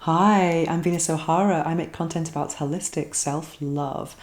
Hi, I'm Venus O'Hara. I make content about holistic self-love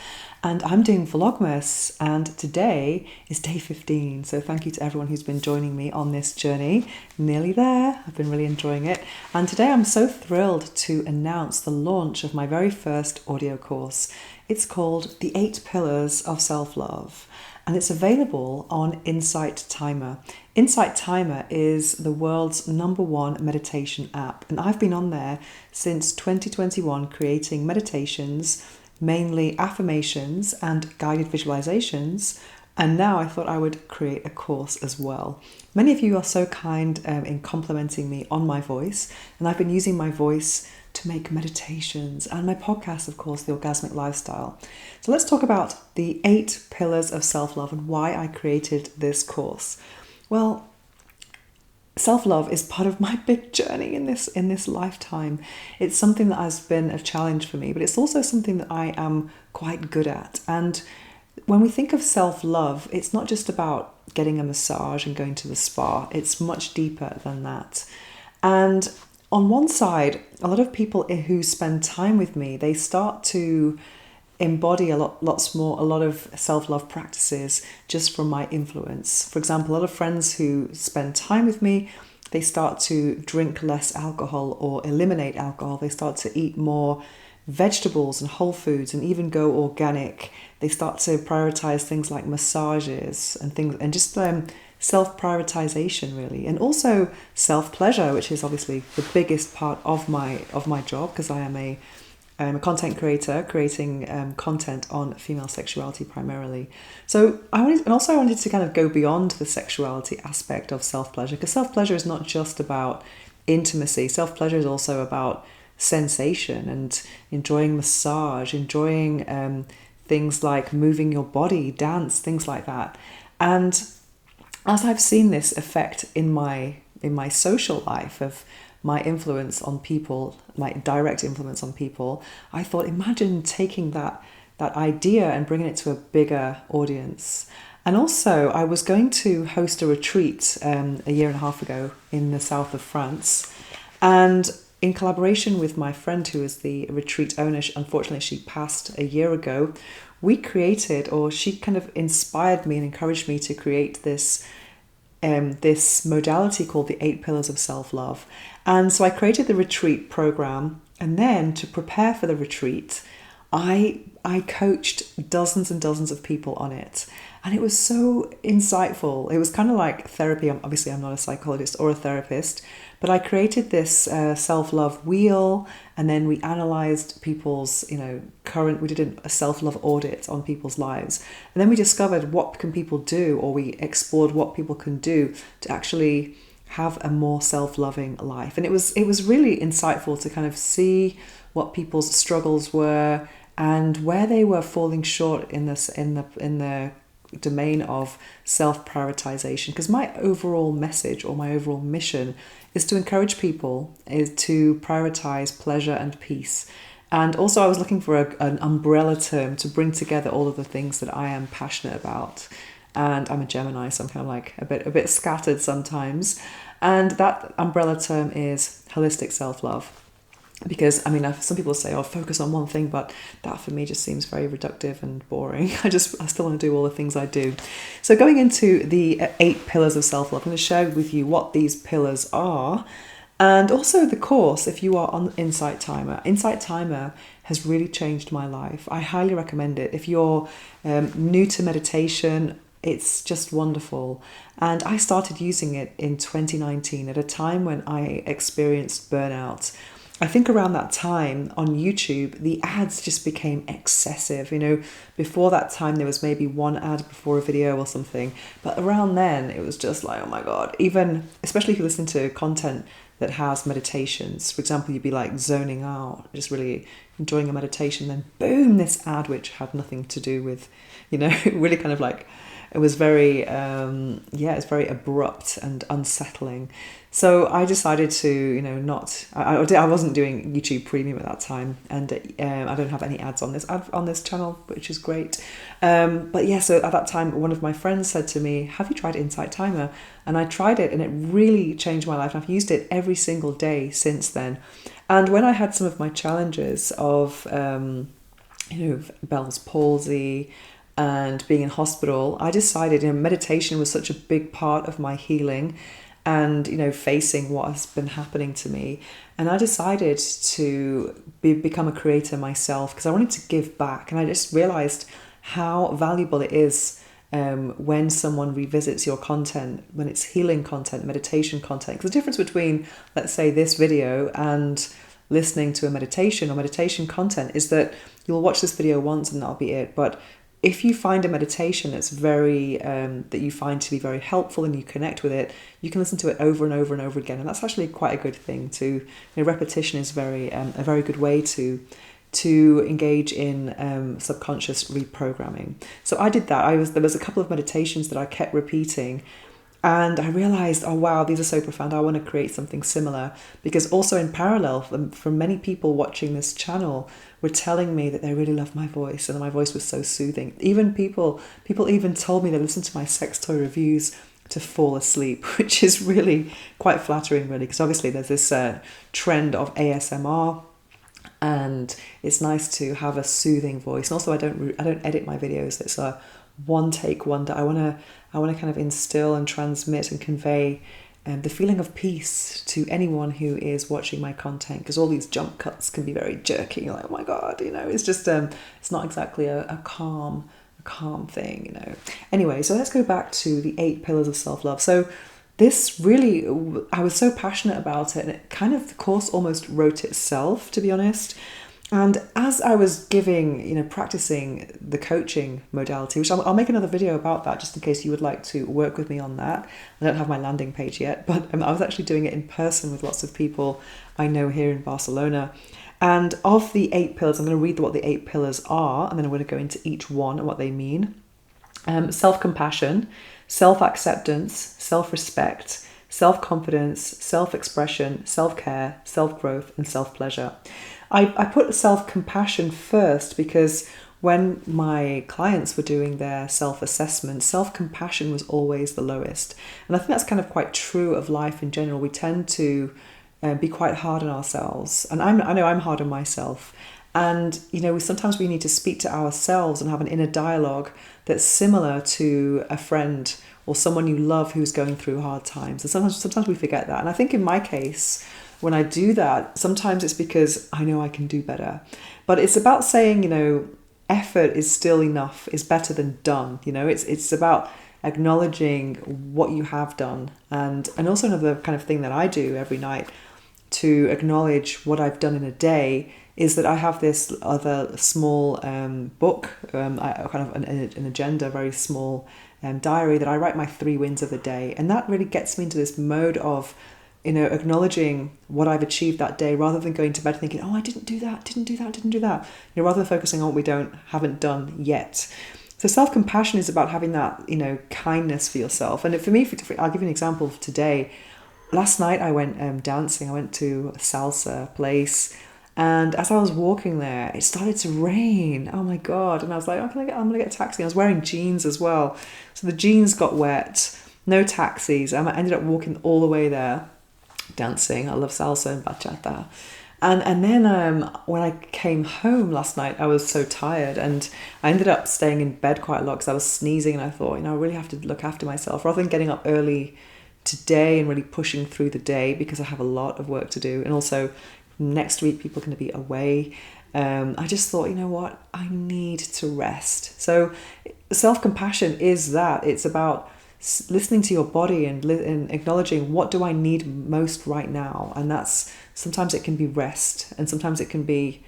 and I'm doing Vlogmas and today is day 15. So thank you to everyone who's been joining me on this journey. Nearly there. I've been really enjoying it. And today I'm so thrilled to announce the launch of my very first audio course. It's called The 8 Pillars of Self-Love. And it's available on Insight Timer. Insight Timer is the world's #1 meditation app, and I've been on there since 2021 creating meditations, mainly affirmations and guided visualizations, and now I thought I would create a course as well. Many of you are so kind in complimenting me on my voice, and I've been using my voice to make meditations and my podcast, of course, The Orgasmic Lifestyle. So let's talk about the 8 pillars of self-love and why I created this course. Well, self-love is part of my big journey in this lifetime. It's something that has been a challenge for me, but it's also something that I am quite good at. And when we think of self-love, it's not just about getting a massage and going to the spa. It's much deeper than that. And on one side, a lot of people who spend time with me, they start to embody a lot of self-love practices just from my influence. For example, a lot of friends who spend time with me, they start to drink less alcohol or eliminate alcohol. They start to eat more vegetables and whole foods and even go organic. They start to prioritize things like massages and things and just self-prioritization really, and also self-pleasure, which is obviously the biggest part of my job because I am a content creator creating content on female sexuality primarily. So I wanted to kind of go beyond the sexuality aspect of self-pleasure, because self-pleasure is not just about intimacy. Self-pleasure is also about sensation and enjoying massage, enjoying things like moving your body, dance, things like that. And as I've seen this effect in my social life of my influence on people, my direct influence on people, I thought, imagine taking that idea and bringing it to a bigger audience. And also, I was going to host a retreat a year and a half ago in the south of France, and in collaboration with my friend who is the retreat owner, unfortunately she passed a year ago, we created, or she kind of inspired me and encouraged me to create this modality called the 8 Pillars of Self-Love. And so I created the retreat program, and then to prepare for the retreat, I coached dozens and dozens of people on it. And it was so insightful. It was kind of like therapy. Obviously, I'm not a psychologist or a therapist, but I created this self-love wheel, and then we analyzed people's, we did a self-love audit on people's lives. And then we discovered what can people do, or we explored what people can do to actually have a more self-loving life. And it was really insightful to kind of see what people's struggles were and where they were falling short in the domain of self-prioritization. Because my overall message or my overall mission is to encourage people to prioritize pleasure and peace. And also I was looking for an umbrella term to bring together all of the things that I am passionate about. And I'm a Gemini, so I'm kind of like a bit scattered sometimes. And that umbrella term is holistic self-love. Because, some people say, focus on one thing, but that for me just seems very reductive and boring. I still want to do all the things I do. So going into the 8 pillars of self-love, I'm going to share with you what these pillars are. And also the course, if you are on Insight Timer. Insight Timer has really changed my life. I highly recommend it. If you're new to meditation, it's just wonderful. And I started using it in 2019 at a time when I experienced burnout. I think around that time on YouTube, the ads just became excessive. Before that time, there was maybe one ad before a video or something. But around then, it was just like, oh my God, especially if you listen to content that has meditations. For example, you'd be like zoning out, just really enjoying a meditation. Then boom, this ad, which had nothing to do with, really kind of like, it was very, it's very abrupt and unsettling. So I decided to, I wasn't doing YouTube Premium at that time, and I don't have any ads on this channel, which is great. But yeah, so at that time, one of my friends said to me, "Have you tried Insight Timer?" And I tried it, and it really changed my life. And I've used it every single day since then. And when I had some of my challenges of, Bell's palsy and being in hospital, I decided, meditation was such a big part of my healing and, facing what has been happening to me. And I decided to become a creator myself because I wanted to give back. And I just realized how valuable it is when someone revisits your content, when it's healing content, meditation content. Because the difference between, let's say, this video and listening to a meditation or meditation content is that you'll watch this video once and that'll be it. But if you find a meditation that's that you find to be very helpful and you connect with it, you can listen to it over and over and over again. And that's actually quite a good thing to, repetition is a very good way to engage in subconscious reprogramming. So I did that. There was a couple of meditations that I kept repeating, and I realized, oh wow, these are so profound. I want to create something similar, because also in parallel, from many people watching this channel were telling me that they really loved my voice and that my voice was so soothing. Even people even told me they listened to my sex toy reviews to fall asleep, which is really quite flattering, really, because obviously there's this trend of ASMR. And it's nice to have a soothing voice. And also, I don't edit my videos. It's a one take wonder. I want to kind of instill and transmit and convey the feeling of peace to anyone who is watching my content, because all these jump cuts can be very jerky. You're like, oh my god, it's just it's not exactly a calm thing, Anyway, so let's go back to the 8 pillars of self-love. So this really, I was so passionate about it, and it kind of, the course almost wrote itself, to be honest. And as I was practicing the coaching modality, which I'll make another video about that, just in case you would like to work with me on that. I don't have my landing page yet, but I was actually doing it in person with lots of people I know here in Barcelona. And of the 8 pillars, I'm going to read what the 8 pillars are, and then I'm going to go into each one and what they mean. Self-compassion, self-acceptance, self-respect, self-confidence, self-expression, self-care, self-growth, and self-pleasure. I put self-compassion first because when my clients were doing their self-assessment, self-compassion was always the lowest. And I think that's kind of quite true of life in general. We tend to be quite hard on ourselves. And I know I'm hard on myself. And, sometimes we need to speak to ourselves and have an inner dialogue that's similar to a friend or someone you love who's going through hard times. And sometimes we forget that. And I think in my case, when I do that, sometimes it's because I know I can do better. But it's about saying, effort is still enough, is better than done. It's about acknowledging what you have done. And also another kind of thing that I do every night to acknowledge what I've done in a day is that I have this other small book, kind of an agenda, very small diary that I write my 3 wins of the day. And that really gets me into this mode of, acknowledging what I've achieved that day, rather than going to bed thinking, oh, I didn't do that. Rather than focusing on what we haven't done yet. So self-compassion is about having that, kindness for yourself. And for me, I'll give you an example of today. Last night I went dancing. I went to a salsa place. And as I was walking there, it started to rain. Oh my God. And I was like, I'm going to get a taxi. I was wearing jeans as well. So the jeans got wet, no taxis. I ended up walking all the way there, dancing. I love salsa and bachata. And then when I came home last night, I was so tired, and I ended up staying in bed quite a lot because I was sneezing, and I thought, I really have to look after myself rather than getting up early today and really pushing through the day, because I have a lot of work to do. And also next week, people are going to be away. I just thought, what? I need to rest. So self-compassion is that. It's about listening to your body and acknowledging, what do I need most right now? And that's, sometimes it can be rest, and sometimes it can be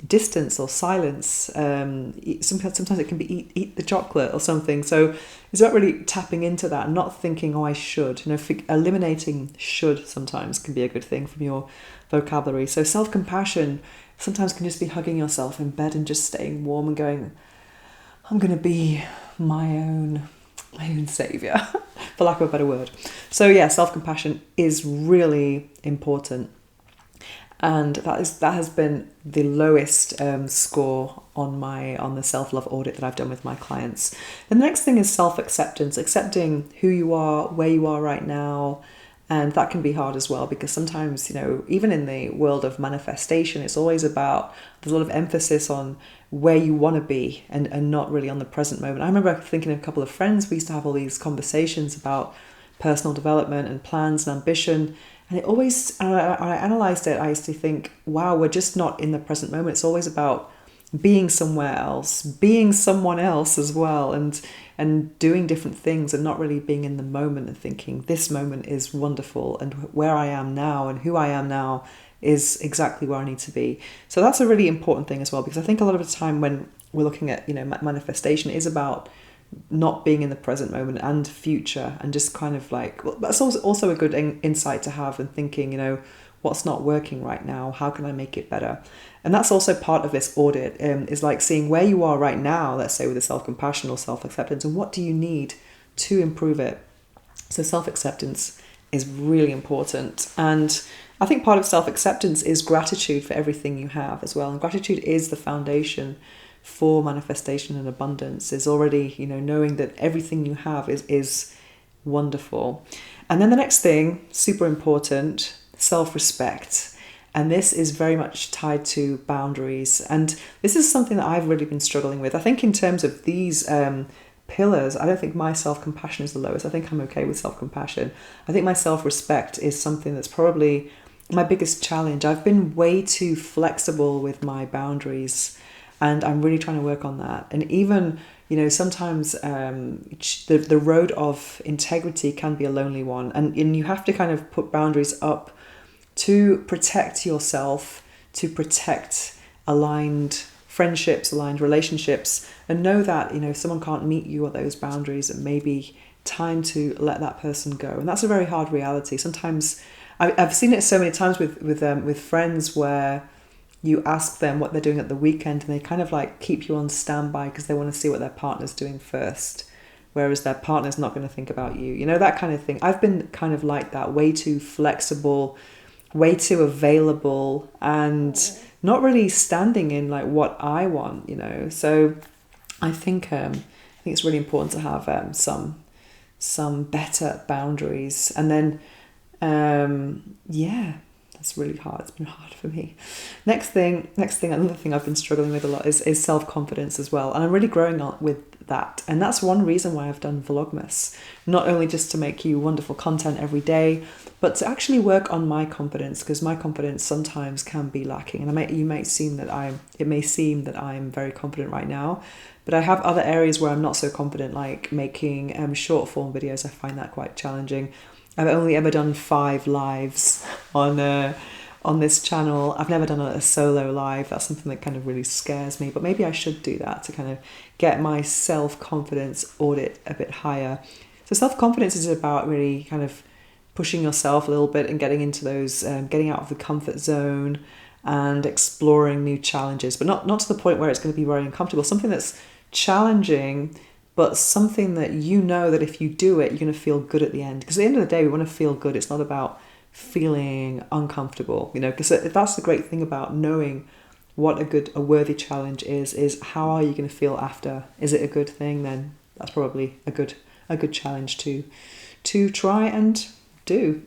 distance or silence. Sometimes it can be eat the chocolate or something. So it's about really tapping into that and not thinking, oh, I should. Eliminating should sometimes can be a good thing from your vocabulary. So self-compassion sometimes can just be hugging yourself in bed and just staying warm and going, I'm going to be my own savior, for lack of a better word. So yeah, self-compassion is really important. And that has been the lowest score on the self-love audit that I've done with my clients. And the next thing is self-acceptance, accepting who you are, where you are right now, And that can be hard as well, because sometimes, even in the world of manifestation, it's always about, there's a lot of emphasis on where you want to be and not really on the present moment. I remember thinking of a couple of friends, we used to have all these conversations about personal development and plans and ambition. And it always, when I analysed it, I used to think, wow, we're just not in the present moment. It's always about being somewhere else, being someone else as well, and doing different things, and not really being in the moment and thinking this moment is wonderful and where I am now and who I am now is exactly where I need to be. So that's a really important thing as well, because I think a lot of the time when we're looking at manifestation, it is about not being in the present moment and future, and just kind of like, well, that's also a good insight to have, and thinking, what's not working right now, how can I make it better? And that's also part of this audit, is like seeing where you are right now, let's say with the self-compassion or self-acceptance, and what do you need to improve it. So self-acceptance is really important. And I think part of self-acceptance is gratitude for everything you have as well. And gratitude is the foundation for manifestation and abundance, is already, knowing that everything you have is wonderful. And then the next thing, super important, self-respect. And this is very much tied to boundaries. And this is something that I've really been struggling with. I think in terms of these pillars, I don't think my self-compassion is the lowest. I think I'm okay with self-compassion. I think my self-respect is something that's probably my biggest challenge. I've been way too flexible with my boundaries, and I'm really trying to work on that. And even, sometimes the road of integrity can be a lonely one. And you have to kind of put boundaries up to protect yourself, to protect aligned friendships, aligned relationships, and know that, if someone can't meet you at those boundaries, it may be time to let that person go. And that's a very hard reality. Sometimes I've seen it so many times with friends, where you ask them what they're doing at the weekend, and they kind of like keep you on standby because they want to see what their partner's doing first, whereas their partner's not going to think about you, that kind of thing. I've been kind of like that, way too flexible, way too available, and not really standing in like what I want, So I think it's really important to have some better boundaries. And then that's really hard. It's been hard for me. Next thing, another thing I've been struggling with a lot is self-confidence as well. And I'm really growing up with that. And that's one reason why I've done Vlogmas. Not only just to make you wonderful content every day, but to actually work on my confidence, because my confidence sometimes can be lacking. And it may seem that I'm very confident right now, but I have other areas where I'm not so confident, like making short form videos. I find that quite challenging. I've only ever done 5 lives on this channel. I've never done a solo live. That's something that kind of really scares me, but maybe I should do that to kind of get my self-confidence audit a bit higher. So self-confidence is about really kind of pushing yourself a little bit and getting into those, getting out of the comfort zone and exploring new challenges, but not to the point where it's going to be very uncomfortable. Something that's challenging, but something that that if you do it, you're going to feel good at the end. Because at the end of the day, we want to feel good. It's not about feeling uncomfortable, because that's the great thing about knowing what a worthy challenge is how are you going to feel after. Is it a good thing? Then that's probably a good challenge to try and do.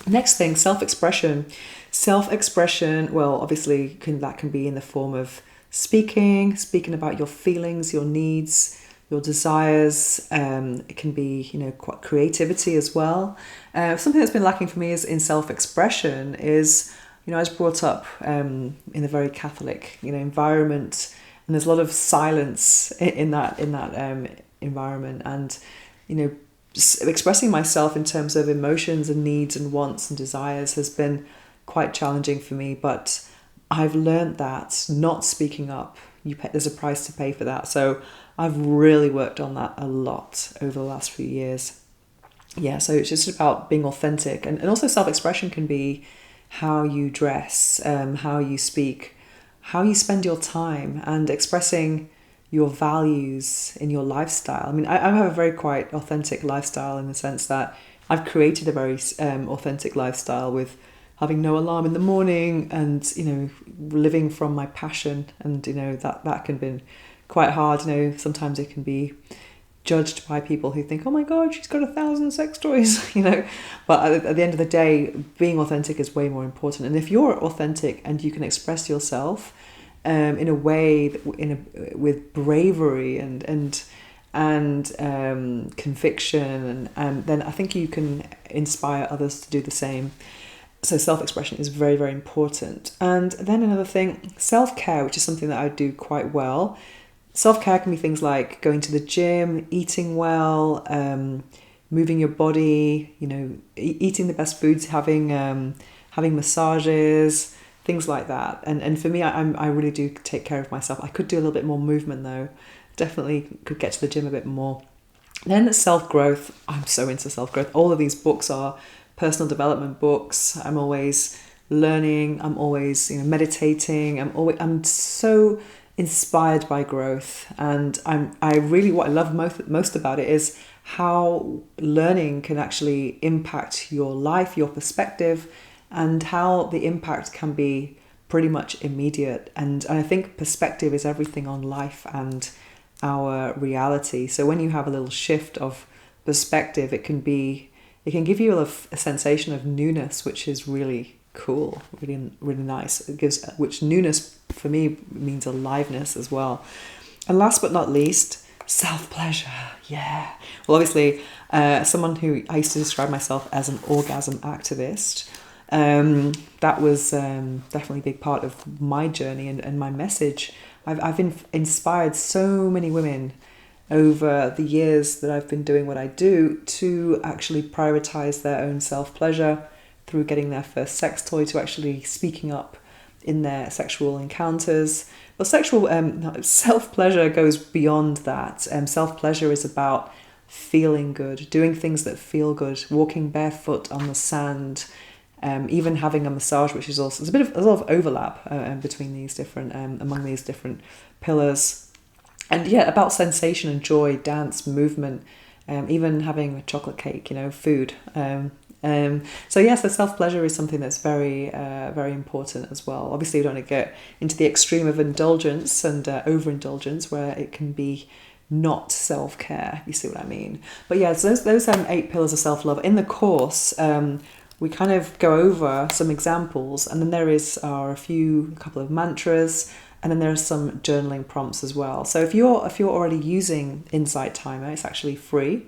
Next thing, self-expression. Self-expression, well, obviously that can be in the form of speaking about your feelings, your needs, your desires. It can be, quite creativity as well. Something that's been lacking for me is in self-expression is, I was brought up in a very Catholic, environment, and there's a lot of silence in that environment, and expressing myself in terms of emotions and needs and wants and desires has been quite challenging for me. But I've learned that not speaking up, there's a price to pay for that. So I've really worked on that a lot over the last few years. Yeah, so it's just about being authentic. And also self-expression can be how you dress, how you speak, how you spend your time, and expressing your values in your lifestyle. I mean, I have a very quite authentic lifestyle in the sense that I've created a very authentic lifestyle with having no alarm in the morning and, living from my passion. And, that can be quite hard. Sometimes it can be judged by people who think, oh my God, she's got 1,000 sex toys, But at the end of the day, being authentic is way more important. And if you're authentic and you can express yourself in a way with bravery and conviction, and then I think you can inspire others to do the same. So self-expression is very, very important. And then another thing, self-care, which is something that I do quite well. Self-care can be things like going to the gym, eating well, moving your body, eating the best foods, having massages, things like that. And for me, I really do take care of myself. I could do a little bit more movement though. Definitely could get to the gym a bit more. Then self-growth. I'm so into self-growth. All of these books are personal development books. I'm always learning. I'm always meditating. I'm so inspired by growth, and what I love most about it is how learning can actually impact your life, your perspective, and how the impact can be pretty much immediate. And I think perspective is everything on life and our reality. So when you have a little shift of perspective, it can give you a sensation of newness, which is really cool, really, really nice. Which newness for me means aliveness as well. And last but not least, self-pleasure. Yeah. Well, obviously, someone who I used to describe myself as an orgasm activist. That was definitely a big part of my journey and my message. I've inspired so many women over the years that I've been doing what I do to actually prioritize their own self-pleasure through getting their first sex toy, to actually speaking up in their sexual encounters. But self-pleasure goes beyond that. Self-pleasure is about feeling good, doing things that feel good, walking barefoot on the sand, even having a massage, which is also, there's a lot of overlap between these different, among these different pillars. And yeah, about sensation and joy, dance, movement, even having a chocolate cake, food. So yes, the self-pleasure is something that's very, very important as well. Obviously, we don't want to get into the extreme of indulgence and overindulgence, where it can be not self-care, you see what I mean. But yeah, so those 8 pillars of self-love. In the course, we kind of go over some examples, and then there is a couple of mantras, and then there are some journaling prompts as well. So if you're already using Insight Timer, it's actually free.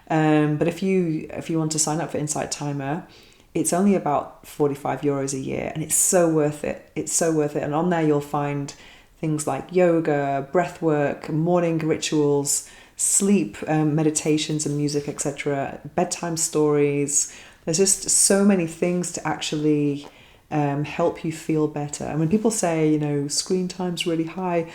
But if you want to sign up for Insight Timer, it's only about €45 a year, and it's so worth it. It's so worth it. And on there you'll find things like yoga, breath work, morning rituals, sleep, meditations and music, etc., bedtime stories. There's just so many things to actually help you feel better. And when people say, screen time's really high,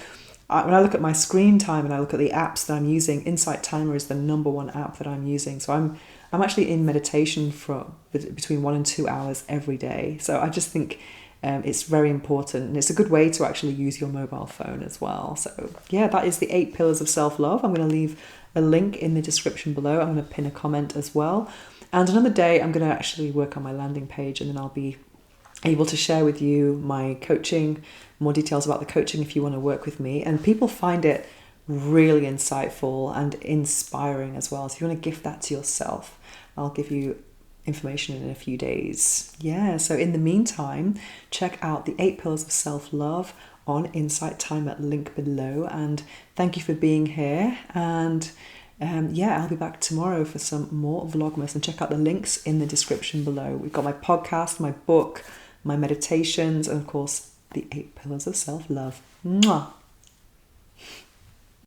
when I look at my screen time and I look at the apps that I'm using, Insight Timer is the number one app that I'm using. So I'm actually in meditation for between 1 and 2 hours every day. So I just think it's very important, and it's a good way to actually use your mobile phone as well. So yeah, that is the 8 pillars of self-love. I'm going to leave a link in the description below. I'm going to pin a comment as well. And another day I'm going to actually work on my landing page, and then I'll be able to share with you my coaching, more details about the coaching if you want to work with me. And people find it really insightful and inspiring as well. So if you want to gift that to yourself, I'll give you information in a few days. Yeah, so in the meantime, check out the 8 pillars of self-love on Insight Timer, link below. And thank you for being here. And I'll be back tomorrow for some more Vlogmas, and check out the links in the description below. We've got my podcast, my book, my meditations, and of course the 8 pillars of self-love. Mwah!